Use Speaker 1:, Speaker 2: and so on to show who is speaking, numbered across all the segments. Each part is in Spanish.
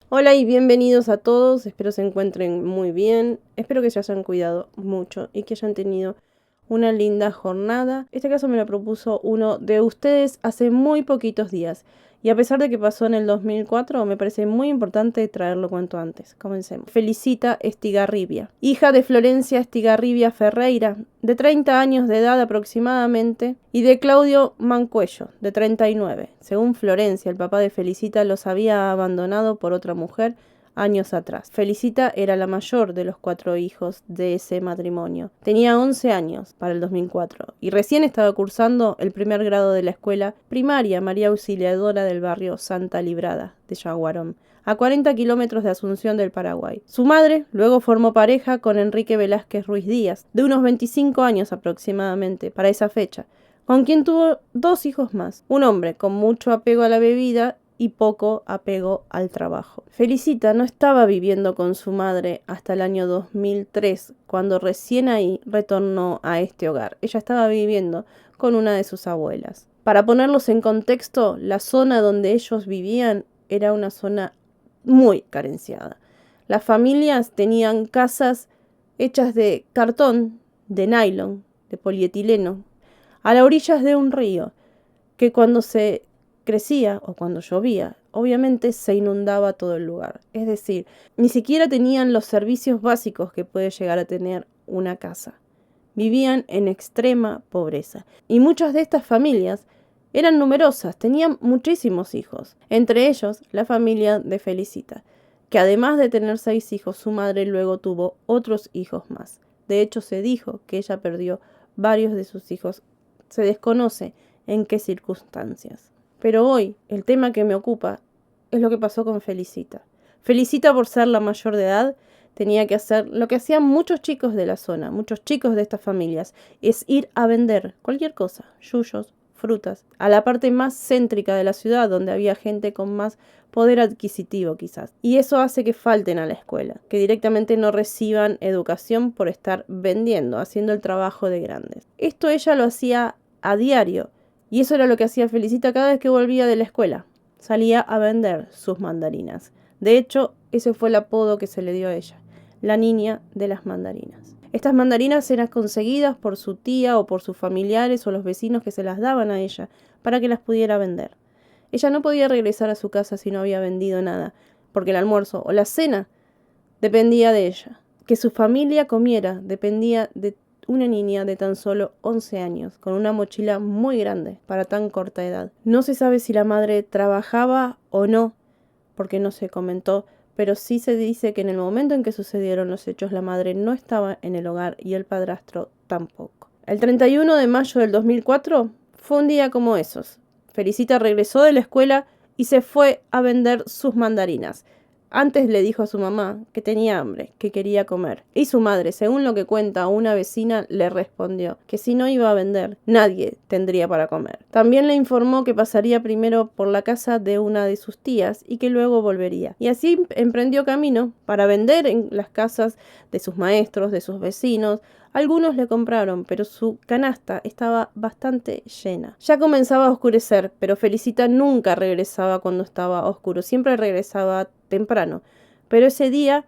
Speaker 1: Hola y bienvenidos a todos, espero se encuentren muy bien, espero que se hayan cuidado mucho y que hayan tenido una linda jornada. Este caso me lo propuso uno de ustedes hace muy poquitos días y a pesar de que pasó en el 2004, me parece muy importante traerlo cuanto antes. Comencemos. Felicita Estigarribia, hija de Florencia Estigarribia Ferreira, de 30 años de edad aproximadamente, y de Claudio Mancuello, de 39. Según Florencia, el papá de Felicita los había abandonado por otra mujer años atrás. Felicita era la mayor de los 4 hijos de ese matrimonio. Tenía 11 años para el 2004 y recién estaba cursando el primer grado de la escuela primaria María Auxiliadora del barrio Santa Librada de Yaguarón, a 40 kilómetros de Asunción del Paraguay. Su madre luego formó pareja con Enrique Velázquez Ruiz Díaz, de unos 25 años aproximadamente para esa fecha, con quien tuvo 2 hijos más, un hombre con mucho apego a la bebida y poco apego al trabajo. Felicita no estaba viviendo con su madre hasta el año 2003, cuando recién ahí retornó a este hogar. Ella estaba viviendo con una de sus abuelas. Para ponerlos en contexto, la zona donde ellos vivían era una zona muy carenciada. Las familias tenían casas hechas de cartón, de nylon, de polietileno, a las orillas de un río, que cuando se crecía o cuando llovía, obviamente se inundaba todo el lugar. Es decir, ni siquiera tenían los servicios básicos que puede llegar a tener una casa. Vivían en extrema pobreza. Y muchas de estas familias eran numerosas, tenían muchísimos hijos. Entre ellos, la familia de Felicita, que además de tener 6 hijos, su madre luego tuvo otros hijos más. De hecho, se dijo que ella perdió varios de sus hijos. Se desconoce en qué circunstancias. Pero hoy, el tema que me ocupa es lo que pasó con Felicita. Felicita, por ser la mayor de edad, tenía que hacer lo que hacían muchos chicos de la zona, muchos chicos de estas familias, es ir a vender cualquier cosa, yuyos, frutas, a la parte más céntrica de la ciudad, donde había gente con más poder adquisitivo quizás. Y eso hace que falten a la escuela, que directamente no reciban educación por estar vendiendo, haciendo el trabajo de grandes. Esto ella lo hacía a diario, y eso era lo que hacía Felicita cada vez que volvía de la escuela. Salía a vender sus mandarinas. De hecho, ese fue el apodo que se le dio a ella, la niña de las mandarinas. Estas mandarinas eran conseguidas por su tía o por sus familiares o los vecinos que se las daban a ella para que las pudiera vender. Ella no podía regresar a su casa si no había vendido nada, porque el almuerzo o la cena dependía de ella. Que su familia comiera dependía de una niña de tan solo 11 años, con una mochila muy grande para tan corta edad. No se sabe si la madre trabajaba o no, porque no se comentó, pero sí se dice que en el momento en que sucedieron los hechos la madre no estaba en el hogar y el padrastro tampoco. El 31 de mayo del 2004 fue un día como esos. Felicita regresó de la escuela y se fue a vender sus mandarinas. Antes le dijo a su mamá que tenía hambre, que quería comer. Y su madre, según lo que cuenta una vecina, le respondió que si no iba a vender, nadie tendría para comer. También le informó que pasaría primero por la casa de una de sus tías y que luego volvería. Y así emprendió camino para vender en las casas de sus maestros, de sus vecinos. Algunos le compraron, pero su canasta estaba bastante llena. Ya comenzaba a oscurecer, pero Felicita nunca regresaba cuando estaba oscuro, siempre regresaba temprano, pero ese día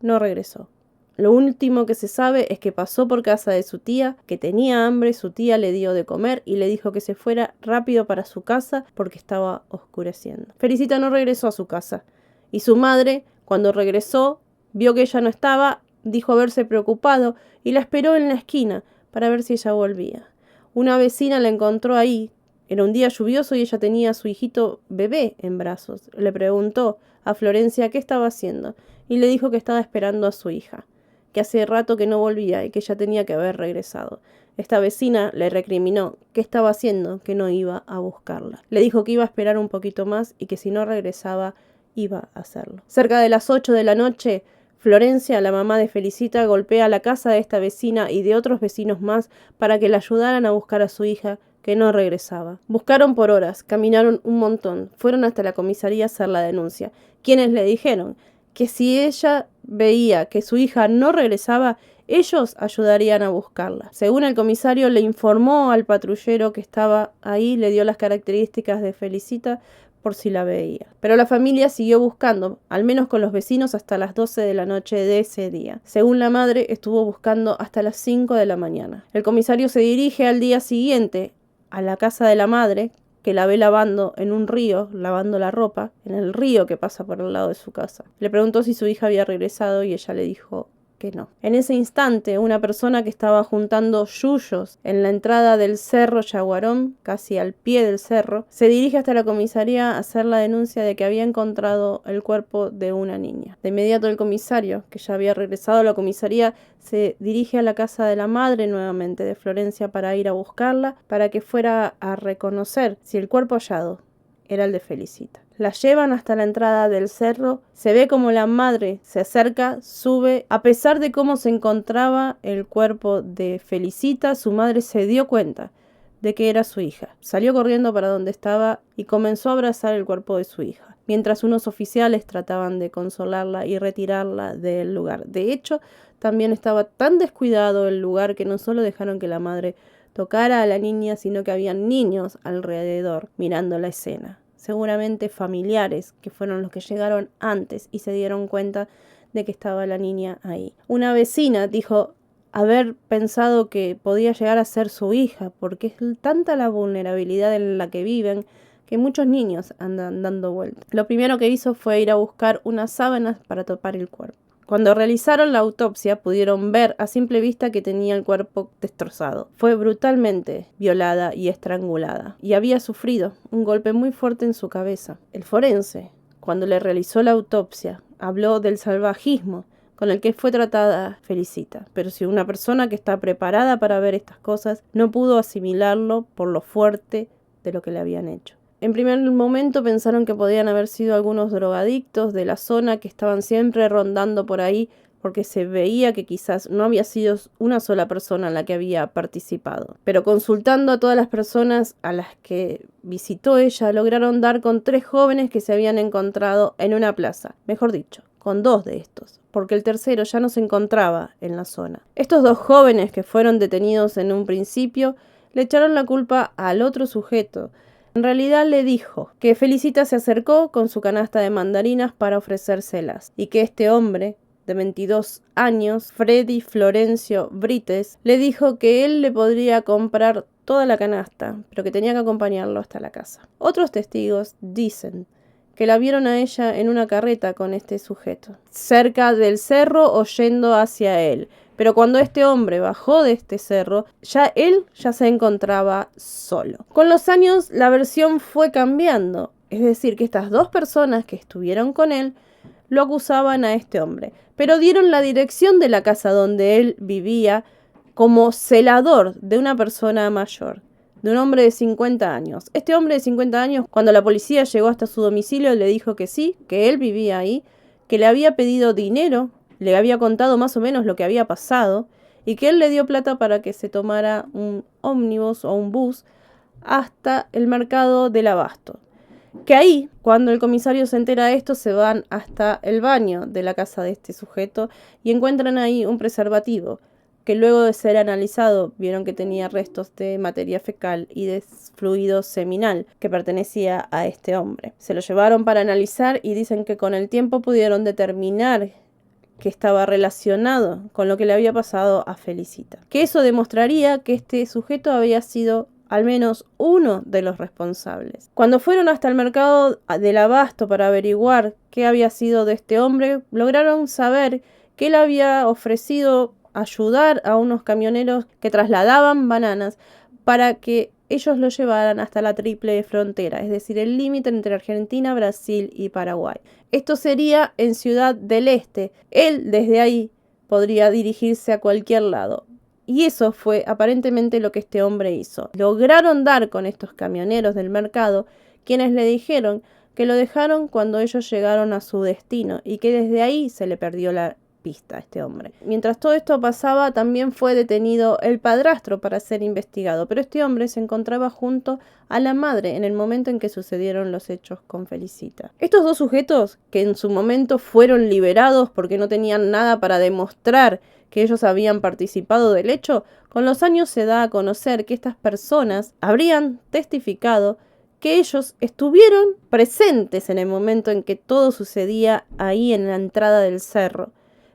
Speaker 1: no regresó. Lo último que se sabe es que pasó por casa de su tía, que tenía hambre, su tía le dio de comer y le dijo que se fuera rápido para su casa porque estaba oscureciendo. Felicita no regresó a su casa y su madre, cuando regresó, vio que ella no estaba, dijo haberse preocupado y la esperó en la esquina para ver si ella volvía. Una vecina la encontró ahí. Era un día lluvioso y ella tenía a su hijito bebé en brazos. Le preguntó a Florencia qué estaba haciendo y le dijo que estaba esperando a su hija, que hace rato que no volvía y que ella tenía que haber regresado. Esta vecina le recriminó qué estaba haciendo, que no iba a buscarla. Le dijo que iba a esperar un poquito más y que si no regresaba iba a hacerlo. Cerca de las 8 de la noche, Florencia, la mamá de Felicita, golpea la casa de esta vecina y de otros vecinos más para que la ayudaran a buscar a su hija, que no regresaba. Buscaron por horas, caminaron un montón, fueron hasta la comisaría a hacer la denuncia, quienes le dijeron que si ella veía que su hija no regresaba, ellos ayudarían a buscarla. Según el comisario, le informó al patrullero que estaba ahí, le dio las características de Felicita, por si la veía. Pero la familia siguió buscando, al menos con los vecinos, hasta las 12 de la noche de ese día. Según la madre, estuvo buscando hasta las 5 de la mañana. El comisario se dirige al día siguiente a la casa de la madre, que la ve lavando en un río, lavando la ropa, en el río que pasa por el lado de su casa. Le preguntó si su hija había regresado y ella le dijo que no. En ese instante, una persona que estaba juntando yuyos en la entrada del cerro Yaguarón, casi al pie del cerro, se dirige hasta la comisaría a hacer la denuncia de que había encontrado el cuerpo de una niña. De inmediato el comisario, que ya había regresado a la comisaría, se dirige a la casa de la madre nuevamente de Florencia para ir a buscarla, para que fuera a reconocer si el cuerpo hallado era el de Felicita. La llevan hasta la entrada del cerro, se ve como la madre se acerca, sube. A pesar de cómo se encontraba el cuerpo de Felicita, su madre se dio cuenta de que era su hija. Salió corriendo para donde estaba y comenzó a abrazar el cuerpo de su hija, mientras unos oficiales trataban de consolarla y retirarla del lugar. De hecho, también estaba tan descuidado el lugar que no solo dejaron que la madre tocara a la niña, sino que habían niños alrededor mirando la escena. Seguramente familiares que fueron los que llegaron antes y se dieron cuenta de que estaba la niña ahí. Una vecina dijo haber pensado que podía llegar a ser su hija, porque es tanta la vulnerabilidad en la que viven que muchos niños andan dando vueltas. Lo primero que hizo fue ir a buscar unas sábanas para tapar el cuerpo. Cuando realizaron la autopsia pudieron ver a simple vista que tenía el cuerpo destrozado. Fue brutalmente violada y estrangulada y había sufrido un golpe muy fuerte en su cabeza. El forense, cuando le realizó la autopsia, habló del salvajismo con el que fue tratada Felicita. Pero si una persona que está preparada para ver estas cosas no pudo asimilarlo por lo fuerte de lo que le habían hecho. En primer momento pensaron que podían haber sido algunos drogadictos de la zona que estaban siempre rondando por ahí, porque se veía que quizás no había sido una sola persona la que había participado. Pero consultando a todas las personas a las que visitó ella, lograron dar con 3 jóvenes que se habían encontrado en una plaza. Mejor dicho, con 2 de estos, porque el tercero ya no se encontraba en la zona. Estos 2 jóvenes que fueron detenidos en un principio le echaron la culpa al otro sujeto. En realidad le dijo que Felicita se acercó con su canasta de mandarinas para ofrecérselas y que este hombre de 22 años, Freddy Florencio Brites, le dijo que él le podría comprar toda la canasta, pero que tenía que acompañarlo hasta la casa. Otros testigos dicen que la vieron a ella en una carreta con este sujeto, cerca del cerro o yendo hacia él. Pero cuando este hombre bajó de este cerro, él se encontraba solo. Con los años la versión fue cambiando. Es decir, que estas 2 personas que estuvieron con él lo acusaban a este hombre. Pero dieron la dirección de la casa donde él vivía como celador de una persona mayor, de un hombre de 50 años. Este hombre de 50 años, cuando la policía llegó hasta su domicilio, le dijo que sí, que él vivía ahí, que le había pedido dinero, le había contado más o menos lo que había pasado y que él le dio plata para que se tomara un ómnibus o un bus hasta el mercado del Abasto. Que ahí, cuando el comisario se entera de esto, se van hasta el baño de la casa de este sujeto y encuentran ahí un preservativo que luego de ser analizado vieron que tenía restos de materia fecal y de fluido seminal que pertenecía a este hombre. Se lo llevaron para analizar y dicen que con el tiempo pudieron determinar que estaba relacionado con lo que le había pasado a Felicita. Que eso demostraría que este sujeto había sido al menos uno de los responsables. Cuando fueron hasta el mercado del Abasto para averiguar qué había sido de este hombre, lograron saber que él había ofrecido ayudar a unos camioneros que trasladaban bananas para que ellos lo llevaran hasta la triple frontera, es decir, el límite entre Argentina, Brasil y Paraguay. Esto sería en Ciudad del Este. Él desde ahí podría dirigirse a cualquier lado. Y eso fue aparentemente lo que este hombre hizo. Lograron dar con estos camioneros del mercado, quienes le dijeron que lo dejaron cuando ellos llegaron a su destino y que desde ahí se le perdió la pista a este hombre. Mientras todo esto pasaba, también fue detenido el padrastro para ser investigado, pero este hombre se encontraba junto a la madre en el momento en que sucedieron los hechos con Felicita. Estos 2 sujetos, que en su momento fueron liberados porque no tenían nada para demostrar que ellos habían participado del hecho, con los años se da a conocer que estas personas habrían testificado que ellos estuvieron presentes en el momento en que todo sucedía ahí en la entrada del cerro,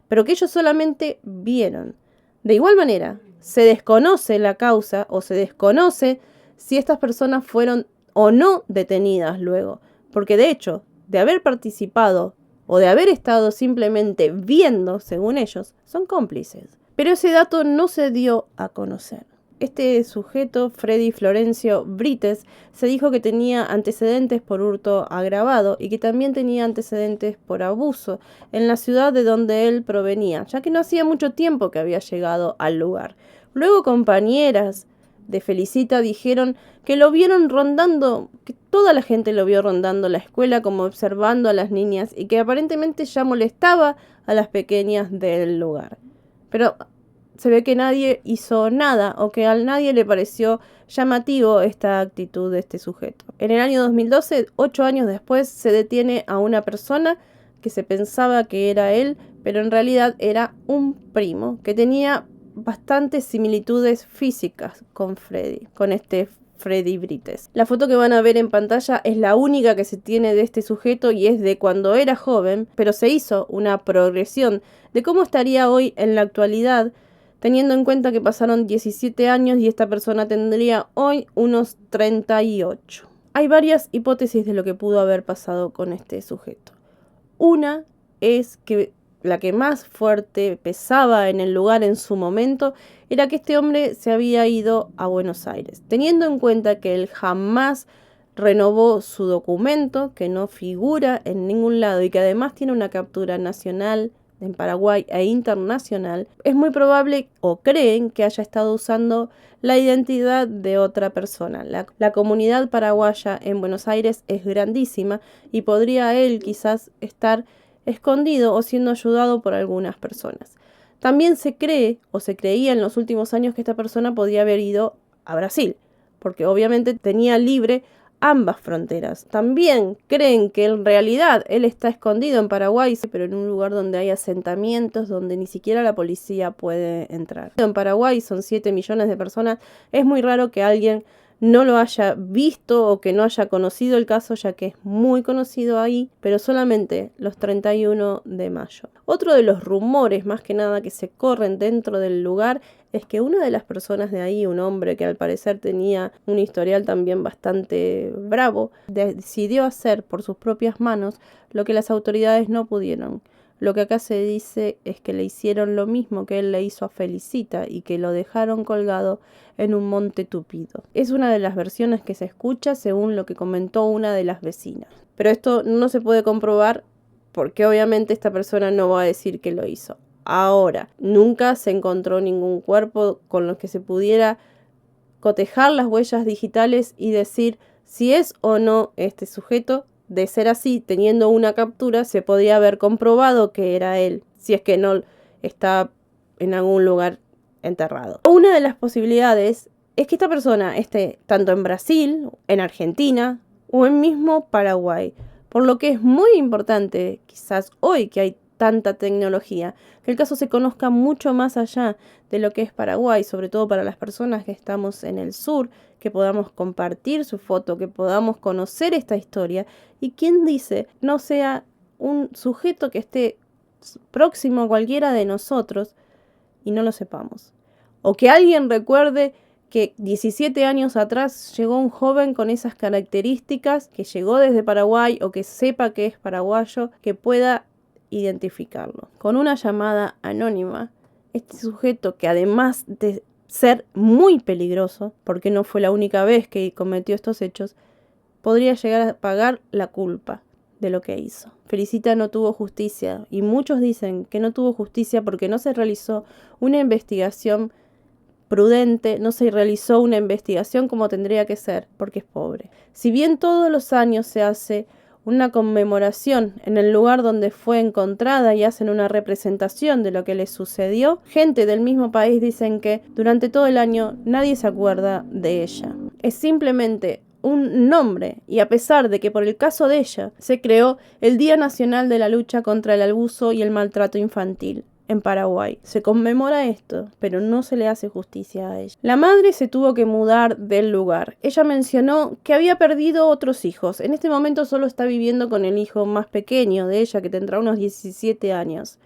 Speaker 1: pero que ellos solamente vieron. De igual manera, se desconoce la causa o se desconoce si estas personas fueron o no detenidas luego, porque de hecho, de haber participado o de haber estado simplemente viendo, según ellos, son cómplices. Pero ese dato no se dio a conocer. Este sujeto, Freddy Florencio Brites, se dijo que tenía antecedentes por hurto agravado y que también tenía antecedentes por abuso en la ciudad de donde él provenía, ya que no hacía mucho tiempo que había llegado al lugar. Luego compañeras de Felicita dijeron que lo vieron rondando, que toda la gente lo vio rondando la escuela como observando a las niñas y que aparentemente ya molestaba a las pequeñas del lugar. Pero se ve que nadie hizo nada o que a nadie le pareció llamativo esta actitud de este sujeto. En el año 2012, 8 años después, se detiene a una persona que se pensaba que era él, pero en realidad era un primo que tenía bastantes similitudes físicas con este Freddy Brites. La foto que van a ver en pantalla es la única que se tiene de este sujeto y es de cuando era joven, pero se hizo una progresión de cómo estaría hoy en la actualidad, teniendo en cuenta que pasaron 17 años y esta persona tendría hoy unos 38. Hay varias hipótesis de lo que pudo haber pasado con este sujeto. Una es que la que más fuerte pesaba en el lugar en su momento era que este hombre se había ido a Buenos Aires, teniendo en cuenta que él jamás renovó su documento, que no figura en ningún lado y que además tiene una captura nacional en Paraguay e internacional. Es muy probable o creen que haya estado usando la identidad de otra persona. La comunidad paraguaya en Buenos Aires es grandísima y podría él quizás estar escondido o siendo ayudado por algunas personas. También se cree o se creía en los últimos años que esta persona podía haber ido a Brasil, porque obviamente tenía libre ambas fronteras. También creen que en realidad él está escondido en Paraguay, pero en un lugar donde hay asentamientos, donde ni siquiera la policía puede entrar. En Paraguay son 7 millones de personas. Es muy raro que alguien no lo haya visto o que no haya conocido el caso, ya que es muy conocido ahí, pero solamente los 31 de mayo. Otro de los rumores, más que nada, que se corren dentro del lugar es que una de las personas de ahí, un hombre que al parecer tenía un historial también bastante bravo, decidió hacer por sus propias manos lo que las autoridades no pudieron. Lo que acá se dice es que le hicieron lo mismo que él le hizo a Felicita y que lo dejaron colgado en un monte tupido. Es una de las versiones que se escucha según lo que comentó una de las vecinas. Pero esto no se puede comprobar porque obviamente esta persona no va a decir que lo hizo. Ahora, nunca se encontró ningún cuerpo con los que se pudiera cotejar las huellas digitales y decir si es o no este sujeto. De ser así, teniendo una captura, se podía haber comprobado que era él, si es que no está en algún lugar enterrado. Una de las posibilidades es que esta persona esté tanto en Brasil, en Argentina o en mismo Paraguay, por lo que es muy importante, quizás hoy que hay tanta tecnología, que el caso se conozca mucho más allá de lo que es Paraguay, sobre todo para las personas que estamos en el sur, que podamos compartir su foto, que podamos conocer esta historia y quién dice no sea un sujeto que esté próximo a cualquiera de nosotros y no lo sepamos. O que alguien recuerde que 17 años atrás llegó un joven con esas características, que llegó desde Paraguay o que sepa que es paraguayo, que pueda identificarlo. Con una llamada anónima, este sujeto, que además de ser muy peligroso, porque no fue la única vez que cometió estos hechos, podría llegar a pagar la culpa de lo que hizo. Felicita no tuvo justicia y muchos dicen que no tuvo justicia porque no se realizó una investigación prudente, no se realizó una investigación como tendría que ser, porque es pobre. Si bien todos los años se hace una conmemoración en el lugar donde fue encontrada y hacen una representación de lo que le sucedió, gente del mismo país dicen que durante todo el año nadie se acuerda de ella. Es simplemente un nombre, y a pesar de que por el caso de ella se creó el Día Nacional de la Lucha contra el Abuso y el Maltrato Infantil. en Paraguay. Se conmemora esto, pero no se le hace justicia a ella. La madre se tuvo que mudar del lugar. Ella mencionó que había perdido otros hijos. En este momento solo está viviendo con el hijo más pequeño de ella, que tendrá unos 17 años,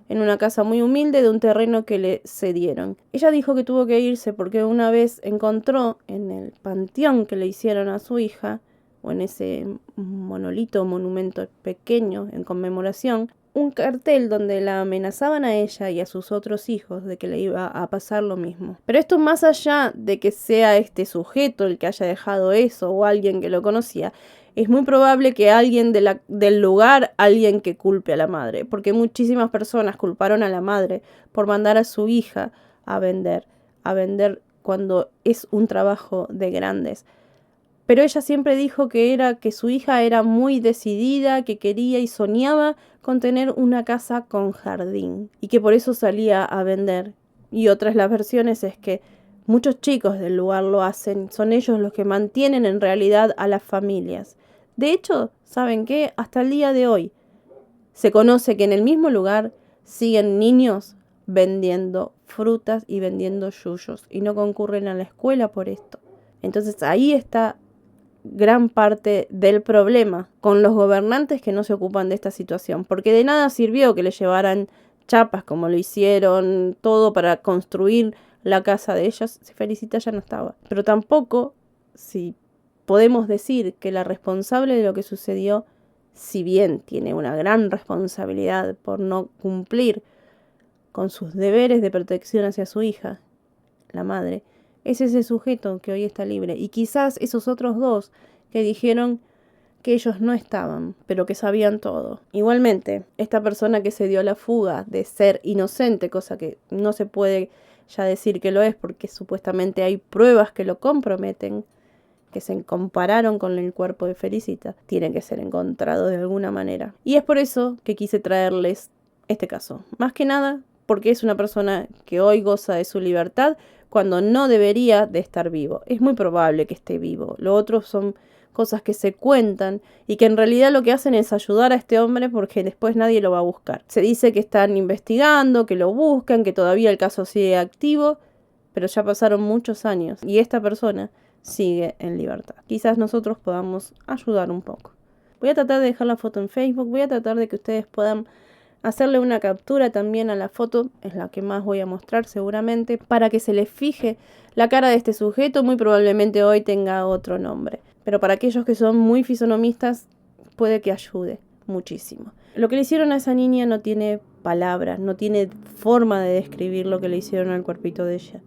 Speaker 1: en una casa muy humilde de un terreno que le cedieron. Ella dijo que tuvo que irse porque una vez encontró en el panteón que le hicieron a su hija, o en ese monumento pequeño en conmemoración, un cartel donde la amenazaban a ella y a sus otros hijos de que le iba a pasar lo mismo. Pero esto, más allá de que sea este sujeto el que haya dejado eso o alguien que lo conocía, es muy probable que alguien del lugar, alguien que culpe a la madre, porque muchísimas personas culparon a la madre por mandar a su hija a vender cuando es un trabajo de grandes. Pero ella siempre dijo que su hija era muy decidida, que quería y soñaba con tener una casa con jardín y que por eso salía a vender. Y otras las versiones es que muchos chicos del lugar lo hacen, son ellos los que mantienen en realidad a las familias. De hecho, ¿saben qué? Hasta el día de hoy se conoce que en el mismo lugar siguen niños vendiendo frutas y vendiendo yuyos y no concurren a la escuela por esto. Entonces ahí está gran parte del problema con los gobernantes que no se ocupan de esta situación, porque de nada sirvió que le llevaran chapas como lo hicieron, todo para construir la casa de ellos, si Felicita ya no estaba. Pero tampoco, si podemos decir que la responsable de lo que sucedió, si bien tiene una gran responsabilidad por no cumplir con sus deberes de protección hacia su hija, la madre, es ese sujeto que hoy está libre. Y quizás esos otros dos que dijeron que ellos no estaban, pero que sabían todo. Igualmente, esta persona que se dio la fuga de ser inocente, cosa que no se puede ya decir que lo es, porque supuestamente hay pruebas que lo comprometen, que se compararon con el cuerpo de Felicita, tiene que ser encontrado de alguna manera. Y es por eso que quise traerles este caso. Más que nada porque es una persona que hoy goza de su libertad cuando no debería de estar vivo. Es muy probable que esté vivo. Lo otro son cosas que se cuentan y que en realidad lo que hacen es ayudar a este hombre porque después nadie lo va a buscar. Se dice que están investigando, que lo buscan, que todavía el caso sigue activo, pero ya pasaron muchos años y esta persona sigue en libertad. Quizás nosotros podamos ayudar un poco. Voy a tratar de dejar la foto en Facebook, voy a tratar de que ustedes puedan hacerle una captura también a la foto, es la que más voy a mostrar seguramente, para que se les fije la cara de este sujeto. Muy probablemente hoy tenga otro nombre, pero para aquellos que son muy fisonomistas puede que ayude muchísimo. Lo que le hicieron a esa niña no tiene palabras, no tiene forma de describir lo que le hicieron al cuerpito de ella.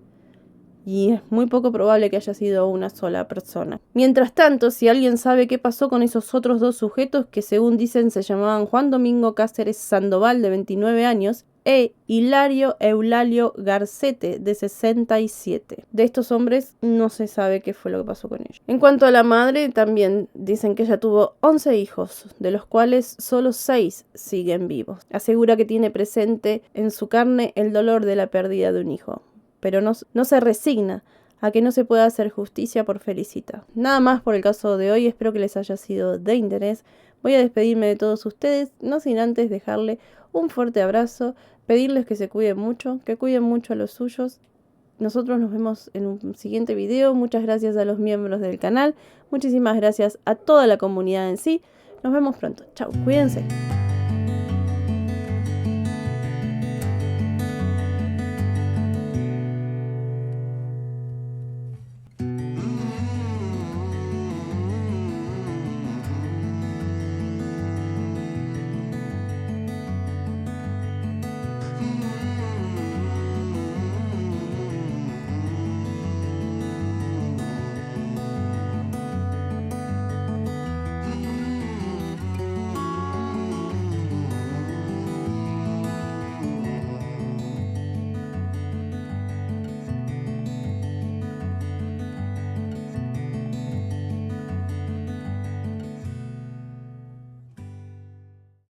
Speaker 1: Y es muy poco probable que haya sido una sola persona. Mientras tanto, si alguien sabe qué pasó con esos otros dos sujetos que según dicen se llamaban Juan Domingo Cáceres Sandoval, de 29 años, e Hilario Eulalio Garcete, de 67. De estos hombres no se sabe qué fue lo que pasó con ellos. En cuanto a la madre, también dicen que ella tuvo 11 hijos, de los cuales solo 6 siguen vivos. Asegura que tiene presente en su carne el dolor de la pérdida de un hijo, pero no se resigna a que no se pueda hacer justicia por Felicita. Nada más por el caso de hoy, espero que les haya sido de interés. Voy a despedirme de todos ustedes, no sin antes dejarle un fuerte abrazo, pedirles que se cuiden mucho, que cuiden mucho a los suyos. Nosotros nos vemos en un siguiente video. Muchas gracias a los miembros del canal, muchísimas gracias a toda la comunidad en sí. Nos vemos pronto. Chao, cuídense.